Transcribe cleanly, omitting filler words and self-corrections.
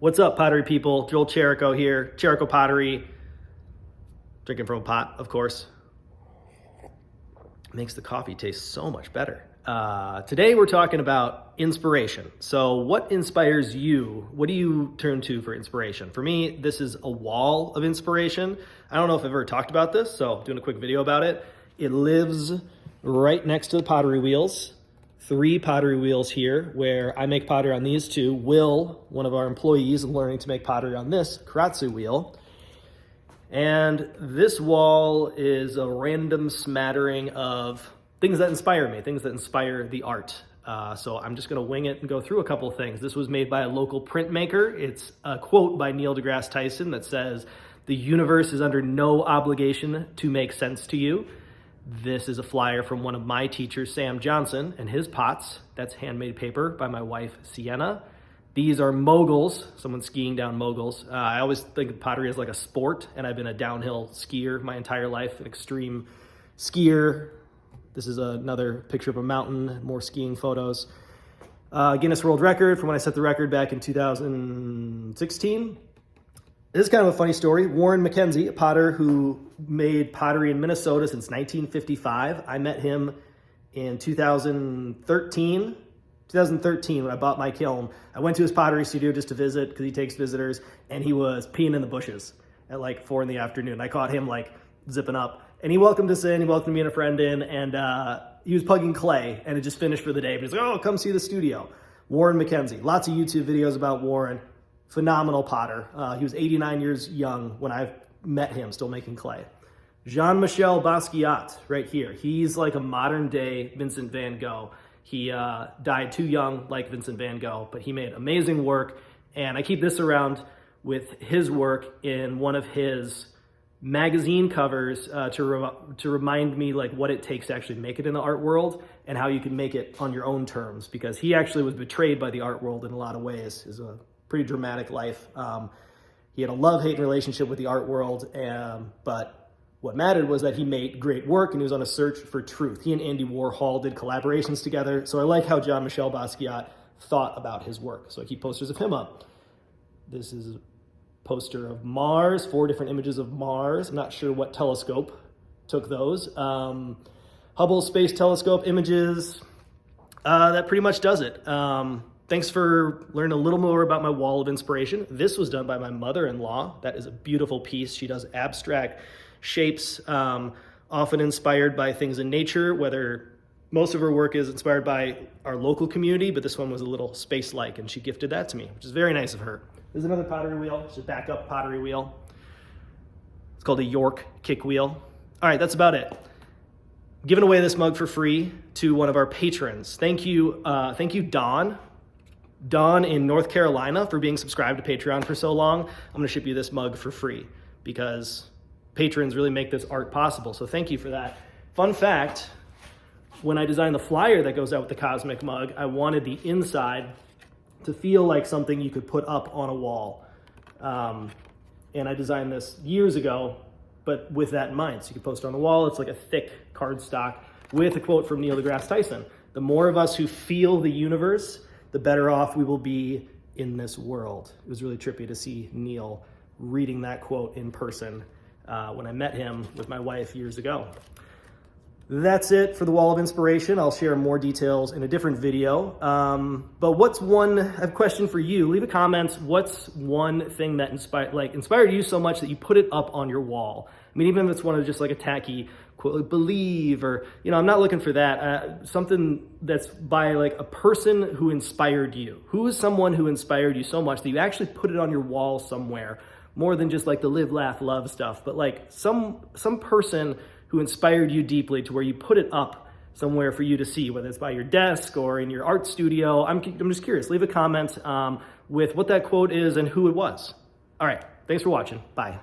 What's up, pottery people? Joel Cherico here, Cherico Pottery. Drinking from a pot, of course. Makes the coffee taste so much better. Today we're talking about inspiration. So what inspires you? What do you turn to for inspiration? For me, this is a wall of inspiration. I don't know if I've ever talked about this, so doing a quick video about it. It lives right next to the pottery wheels. 3 pottery wheels here where I make pottery on these 2. Will, one of our employees, is learning to make pottery on this Karatsu wheel. And this wall is a random smattering of things that inspire me, things that inspire the art. So I'm just gonna wing it and go through a couple of things. This was made by a local printmaker. It's a quote by Neil deGrasse Tyson that says, "The universe is under no obligation to make sense to you." This is a flyer from one of my teachers, Sam Johnson, and his pots. That's handmade paper by my wife, Sienna. These are moguls, someone skiing down moguls. I always think of pottery as like a sport, and I've been a downhill skier my entire life, an extreme skier. This is another picture of a mountain, more skiing photos. Guinness World Record from when I set the record back in 2016. This is kind of a funny story. Warren McKenzie, a potter who made pottery in Minnesota since 1955. I met him in 2013 when I bought my kiln. I went to his pottery studio just to visit because he takes visitors, and he was peeing in the bushes at like 4 in the afternoon. I caught him like zipping up, and he welcomed us in, he welcomed me and a friend in, and he was plugging clay, and it just finished for the day. But he's like, "Oh, come see the studio." Warren McKenzie, lots of YouTube videos about Warren. Phenomenal potter. He was 89 years young when I met him, still making clay. Jean-Michel Basquiat, right here. He's like a modern day Vincent van Gogh. He died too young like Vincent van Gogh, but he made amazing work. And I keep this around with his work in one of his magazine covers to remind me like what it takes to actually make it in the art world and how you can make it on your own terms, because he actually was betrayed by the art world in a lot of ways. Is a pretty dramatic life. He had a love-hate relationship with the art world, but what mattered was that he made great work and he was on a search for truth. He and Andy Warhol did collaborations together, so I like how Jean-Michel Basquiat thought about his work. So I keep posters of him up. This is a poster of Mars, 4 different images of Mars. I'm not sure what telescope took those. Hubble Space Telescope images. That pretty much does it. Thanks for learning a little more about my wall of inspiration. This was done by my mother-in-law. That is a beautiful piece. She does abstract shapes, often inspired by things in nature, whether most of her work is inspired by our local community, but this one was a little space-like, and she gifted that to me, which is very nice of her. This is another pottery wheel. It's a backup pottery wheel. It's called a York kick wheel. All right, that's about it. Giving away this mug for free to one of our patrons. Thank you, Dawn in North Carolina, for being subscribed to Patreon for so long. I'm gonna ship you this mug for free because patrons really make this art possible. So thank you for that. Fun fact, when I designed the flyer that goes out with the Cosmic mug, I wanted the inside to feel like something you could put up on a wall. And I designed this years ago, but with that in mind. So you can post it on the wall. It's like a thick cardstock with a quote from Neil deGrasse Tyson. The more of us who feel the universe, the better off we will be in this world. It was really trippy to see Neil reading that quote in person when I met him with my wife years ago. That's it for the Wall of Inspiration. I'll share more details in a different video. But I have a question for you. Leave a comment. What's one thing that inspired you so much that you put it up on your wall? I mean, even if it's one of just like a tacky quote, like believe, or, I'm not looking for that. Something that's by like a person who inspired you. Who is someone who inspired you so much that you actually put it on your wall somewhere, more than just like the live, laugh, love stuff, but like some person who inspired you deeply to where you put it up somewhere for you to see, whether it's by your desk or in your art studio. I'm just curious. Leave a comment with what that quote is and who it was. All right. Thanks for watching. Bye.